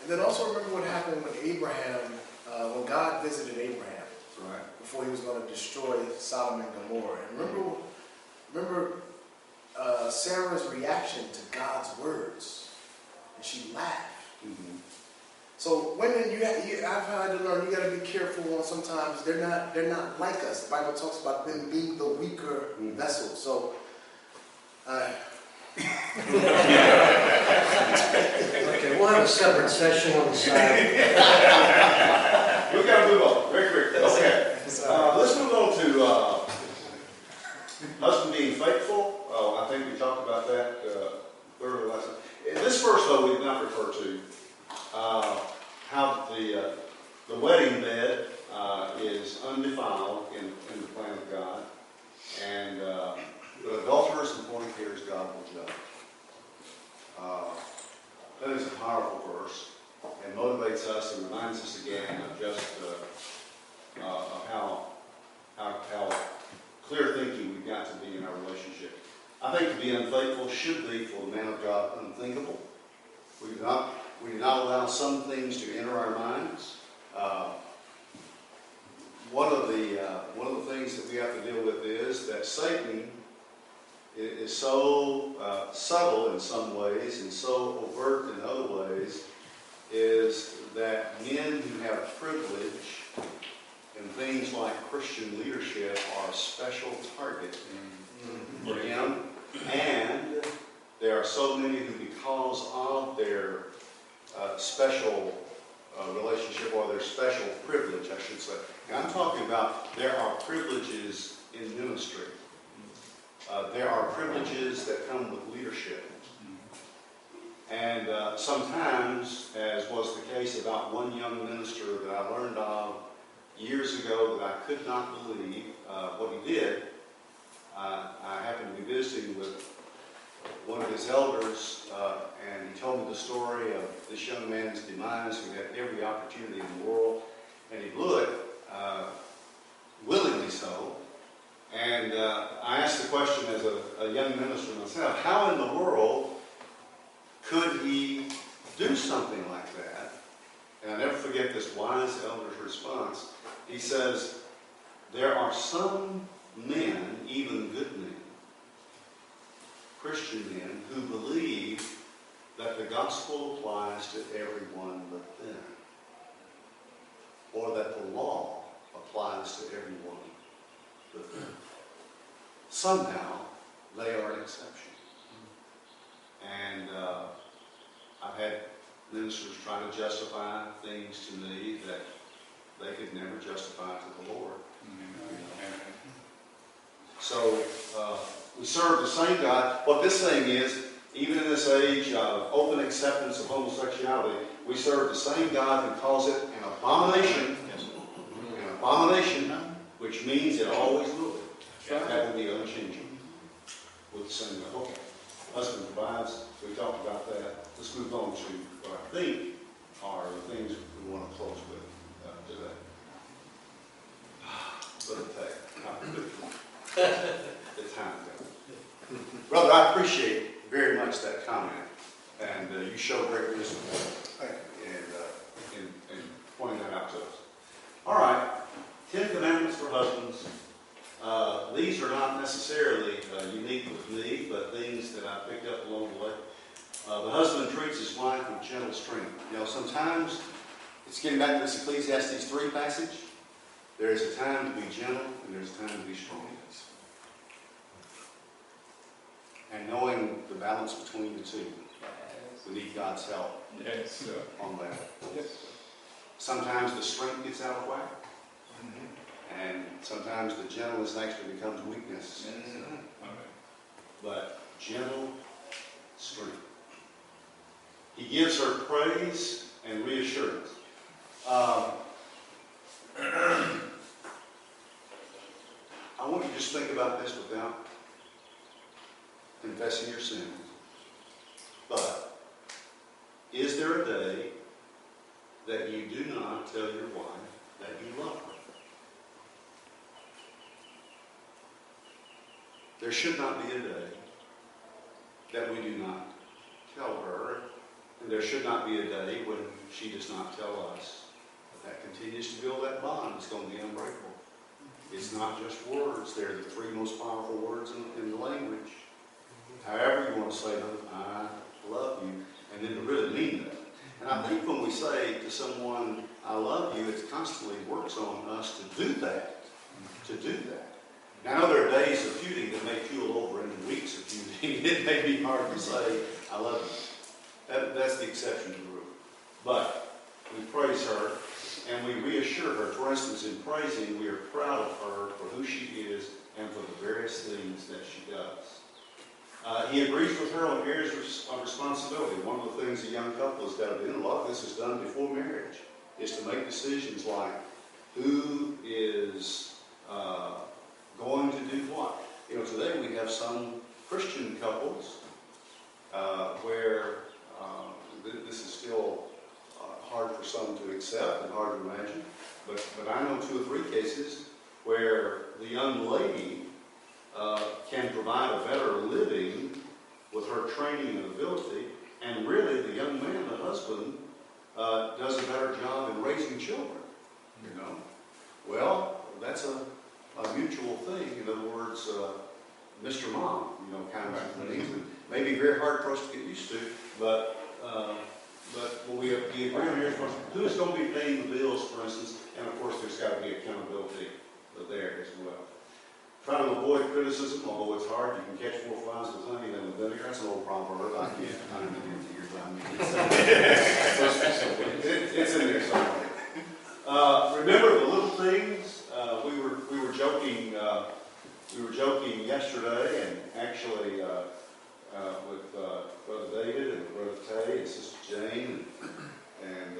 And then also remember what happened when Abraham, when God visited Abraham. Right. Before he was going to destroy Sodom and Gomorrah. And remember Sarah's reaction to God's words. And she laughed. Mm-hmm. So women, I've had to learn, you got to be careful on sometimes. They're not like us. The Bible talks about them being the weaker vessel. So, Okay, we'll have a separate session on the side. We got to move on very quickly. Okay. Let's move on to husband being faithful. I think we talked about that earlier last time. This verse, though, we did not refer to how the wedding bed is undefiled in the plan of God, and the adulterers and fornicators God will judge. That is a powerful verse and motivates us and reminds us again of just of how clear thinking we've got to be in our relationship. I think to be unfaithful should be, for the man of God, unthinkable. We do not allow some things to enter our minds. One of the things that we have to deal with is that Satan is so subtle in some ways and so overt in other ways, is that men who have privilege and things like Christian leadership are a special target for him. And there are so many who, because of their special relationship or their special privilege, I should say. And I'm talking about there are privileges in ministry. There are privileges that come with leadership. And sometimes, as was the case about one young minister that I learned of years ago that I could not believe what he did, I happened to be visiting with one of his elders, and he told me the story of this young man's demise who had every opportunity in the world, and he blew it, willingly so. And I asked the question as a young minister myself, how in the world could he do something like that? And I never forget this wise elder's response. He says, there are some men, even good men, Christian men, who believe that the gospel applies to everyone but them, or that the law applies to everyone but them. Somehow, they are an exception. And I've had ministers try to justify things to me that they could never justify to the Lord. So we serve the same God. What this thing is, even in this age of open acceptance of homosexuality, we serve the same God who calls it an abomination. An abomination, which means it always will be. That will be unchanging with the same God. Okay. Husband provides. We talked about that. Let's move on to what I think are the things we want to close with today. The time goes. Brother, I appreciate very much that comment, and you show great wisdom in pointing that out to us. All right, 10 Commandments for husbands. These are not necessarily unique with me, but things that I picked up along the way. The husband treats his wife with gentle strength. You know, sometimes, it's getting back to this Ecclesiastes 3 passage, there is a time to be gentle and there's a time to be strong. And knowing the balance between the two, we need God's help on that. Sometimes the strength gets out of whack. And sometimes the gentleness actually becomes weakness. But gentle strength. He gives her praise and reassurance. I want you to just think about this without confessing your sins. But is there a day that you do not tell your wife that you love her? There should not be a day that we do not tell her And there should not be a day when she does not tell us. But that continues to build that bond. It's going to be unbreakable. It's not just words. They're the three most powerful words in the language. However you want to say them, I love you, and then to really mean that. And I think when we say to someone, I love you, it constantly works on us to do that. To do that. Now, I know there are days of feuding that may fuel over into weeks of feuding. It may be hard to say, I love you. That's the exception to the rule. But we praise her and we reassure her. For instance, in praising, we are proud of her for who she is and for the various things that she does. He agrees with her on areas of responsibility. One of the things a young couple has got to do, and a lot of this is done before marriage, is to make decisions like who is going to do what. You know, today we have some Christian couples where this is still hard for some to accept and hard to imagine, but I know 2 or 3 cases where the young lady can provide a better living with her training and ability, and really the young man, the husband, does a better job in raising children, you know. Well, that's a mutual thing. In other words, Mr. Mom, you know, kind of things that may be very hard for us to get used to, but when we agree on here, who's going to be paying the bills, for instance, and of course there's got to be accountability there as well. Try to avoid criticism, although it's hard. You can catch more flies with honey than with vinegar. That's an old problem for her. I can't. I don't know it's in there somewhere. Remember the little things. We were joking. We were joking yesterday, and actually with Brother David and Brother Tay and Sister Jane, and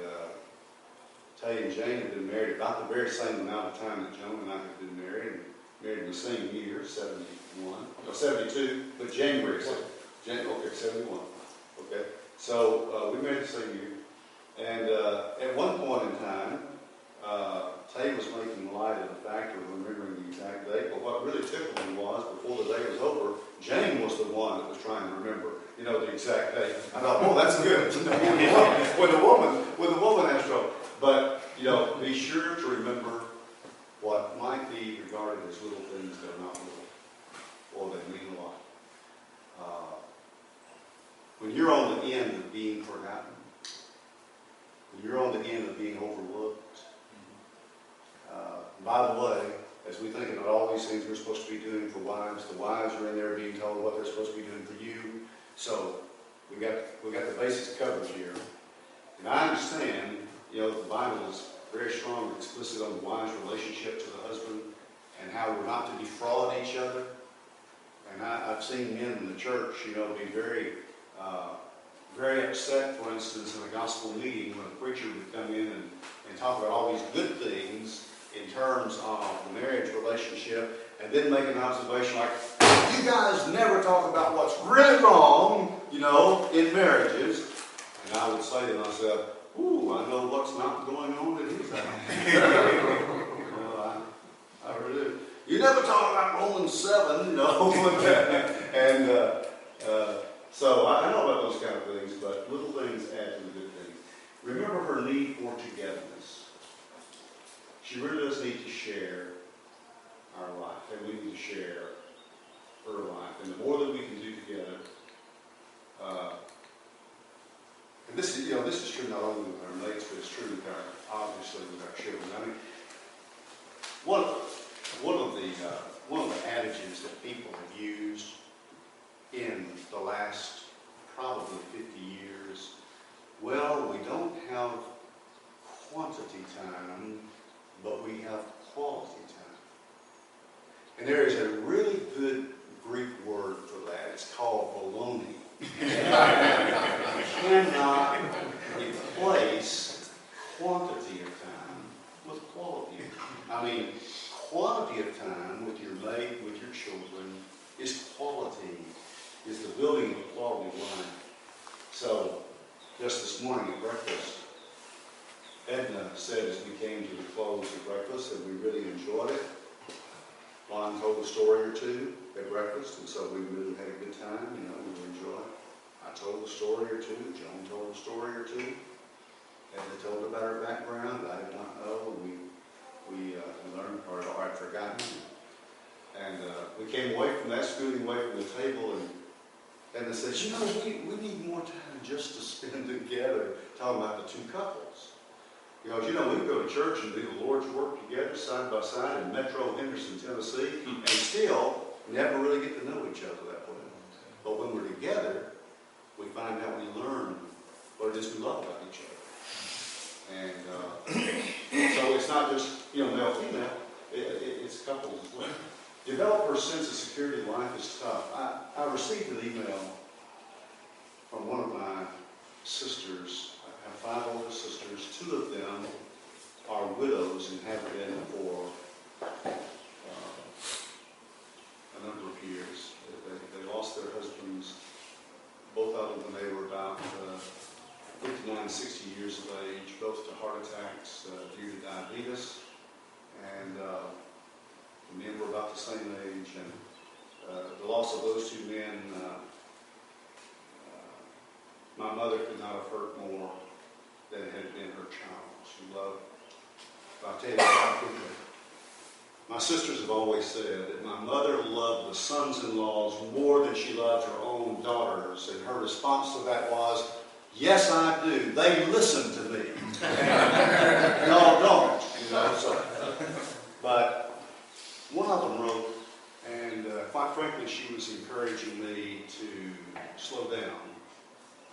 Tay and Jane have been married about the very same amount of time that Joan and I have been married. Married in the same year, 72, but January, okay, 71. Okay, so we married the same year, and at one point in time, Tay was making light of the fact of remembering the exact date, but what really tickled me was, before the day was over, Jane was the one that was trying to remember, you know, the exact date. I thought, oh, that's good. when the woman has trouble. But, you know, be sure to remember what might be regarded as little things that are not little, or that mean a lot. When you're on the end of being forgotten, when you're on the end of being overlooked, by the way, as we think about all these things we're supposed to be doing for wives, the wives are in there being told what they're supposed to be doing for you. So we got the basis covered here. And I understand, you know, the Bible is very strong and explicit on the wife's relationship to the husband and how we're not to defraud each other. And I've seen men in the church, you know, be very upset, for instance, in a gospel meeting when a preacher would come in and talk about all these good things in terms of the marriage relationship, and then make an observation like, you guys never talk about what's really wrong, you know, in marriages. And I would say to myself, ooh, I know what's not going on in his house. Well, I really do. You never talk about Romans 7, you know. And so I know about those kind of things, but little things add to the good things. Remember her need for togetherness. She really does need to share our life, and we need to share her life. And the more that we can do together, and this is, you know, this is true not only with our mates, but it's true with obviously with our children. I mean, one of the adages that people have used in the last probably 50 years, well, we don't have quantity time, but we have quality time. And there is a really good Greek word for that. It's called baloney. You cannot replace quantity of time with quality of time. I mean, quality of time with your mate, with your children, is quality, is the building of a quality of life. So, just this morning at breakfast, Edna said as we came to the close of breakfast that we really enjoyed it. Lon told a story or two at breakfast, and so we really had a good time, you know, we enjoyed it. I told a story or two, Joan told a story or two, and they told about her background that I did not know, and we learned, or I'd forgotten. And we came away from that, scooting away from the table, and they said, you know, we need more time just to spend together, talking about the two couples. Because, you know, we can go to church and do the Lord's work together, side by side, in Metro Henderson, Tennessee, and still never really get to know each other that way. But when we're together, we find out we learn what it is we love about each other. And so it's not just, you know, male-female, it's couples as well. Develop her sense of security in life is tough. I received an email from one of my sisters. I have 5 older sisters. 2 of them are widows and have been for a number of years. They lost their husbands, both of them when they were about 59, 60 years of age, both to heart attacks due to diabetes. And the men were about the same age. And the loss of those 2 men, my mother could not have hurt more than had been her child. She loved, I'll tell you, my sisters have always said that my mother loved the sons-in-laws more than she loved her own daughters. And her response to that was, yes, I do. They listen to me. And y'all don't, you know. So, but one of them wrote, and quite frankly, she was encouraging me to slow down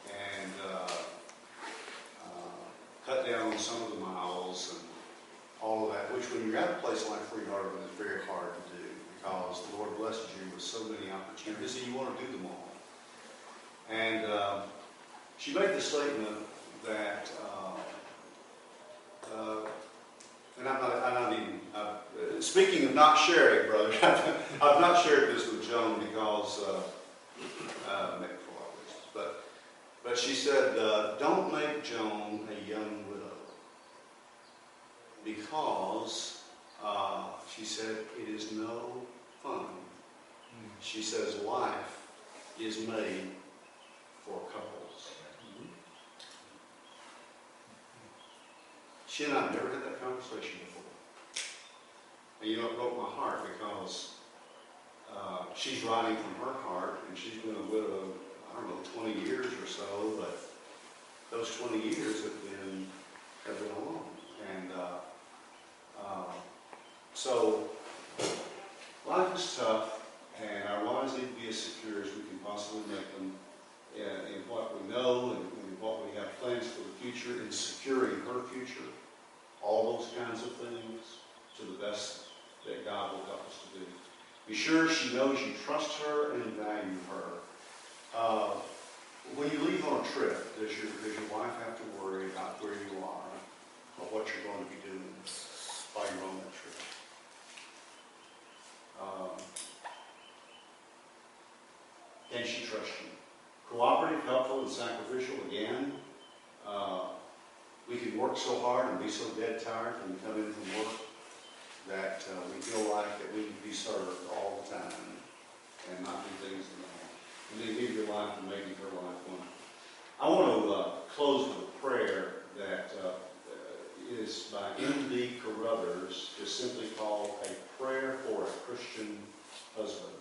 and cut down on some of the miles and all of that, which when you're at a place like Free Harbor is very hard to do because the Lord blesses you with so many opportunities and you want to do them all. And she made the statement that, and I'm not even, speaking of not sharing, brother, I've not shared this with Joan because, maybe for all reasons, but she said, don't make Joan a young widow because, she said, it is no fun. She says life is made for couples. She and I have never had that conversation before. And you know, it broke my heart because she's writing from her heart, and she's been a widow, I don't know, 20 years or so, but those 20 years have been alone. And so life is tough, and our lives need to be as secure as we can possibly make them in what we know and in what we have plans for the future, in securing her future, all those kinds of things to the best that God will help us to do. Be sure she knows you trust her and value her. When you leave on a trip, does your wife have to worry about where you are or what you're going to be doing while you're on that trip? Can she trust you? Cooperative, helpful, and sacrificial again. We can work so hard and be so dead tired when we come in from work that we feel like that we can be served all the time and not do things alone. And then give your life and making her life one. I want to close with a prayer that is by M.D. Carruthers, just simply called A Prayer for a Christian Husband.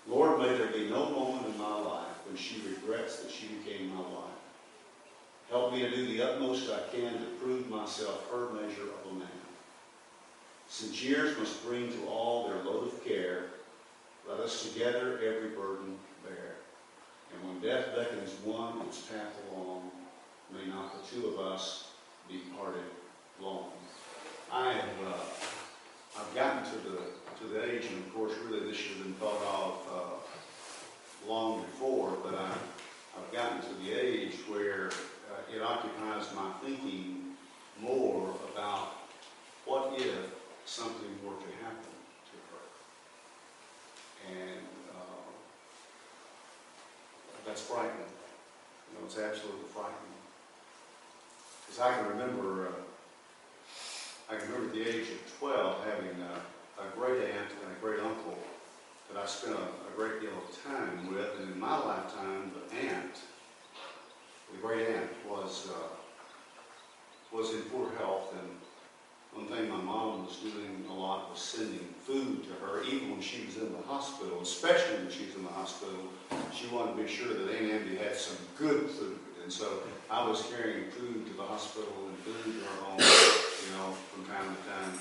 Lord, may there be no moment in my life when she regrets that she became my wife. Help me to do the utmost I can to prove myself her measure of a man. Since years must bring to all their load of care, let us together every burden bear. And when death beckons one its path along, may not the 2 of us be parted long. I've gotten to the age, and of course really this should have been thought of long before, but I've gotten to the age where it occupies my thinking more about what if something were to happen to her. And that's frightening. You know, it's absolutely frightening. Because I can remember at the age of 12 having a great aunt and a great uncle that I spent a great deal of time with, and in my lifetime, the great aunt was in poor health, and one thing my mom was doing a lot was sending food to her, even when she was in the hospital, especially when she was in the hospital. She wanted to be sure that Aunt Andy had some good food, and so I was carrying food to the hospital and food to her home, from time to time.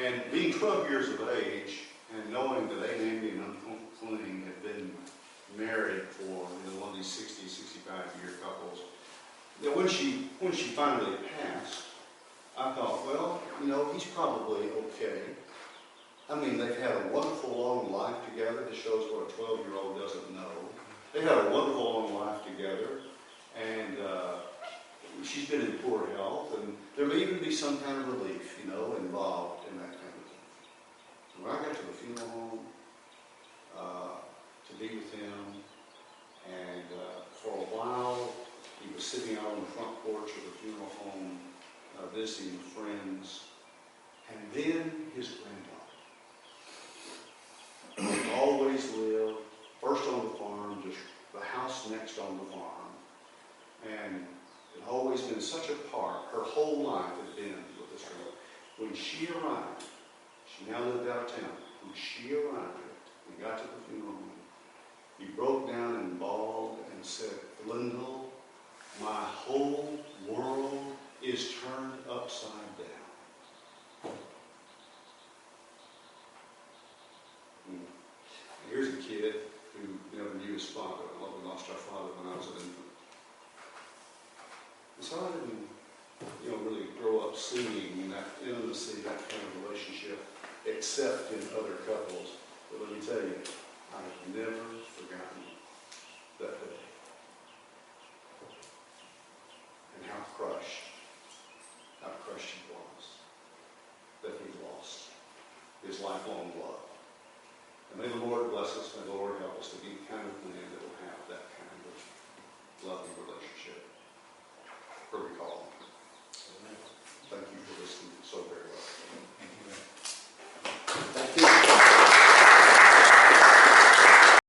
And being 12 years of age, and knowing that Aunt Andy and Uncle Fling had been married for one of these 60, 65-year couples, that when she finally passed, I thought, well, he's probably okay. I mean, they've had a wonderful long life together. This shows what a 12-year-old doesn't know. They had a wonderful long life together, and she's been in poor health, and there may even be some kind of relief, involved in that kind of thing. So when I got to the funeral home to be with him, and for a while he was sitting out on the front porch of the funeral home, visiting friends, and then his granddaughter. He always lived first on the farm, just the house next on the farm, and it had always been such a part. Her whole life had been with this girl. When she arrived, she now lived out of town. When she arrived and got to the funeral home, he broke down and bawled and said, "Glendale, my whole world is turned upside down." Here's a kid who never knew his father. We lost our father when I was an infant. And so I didn't, really grow up seeing that intimacy, that kind of relationship, except in other couples. But let me tell you, I've never forgotten that day.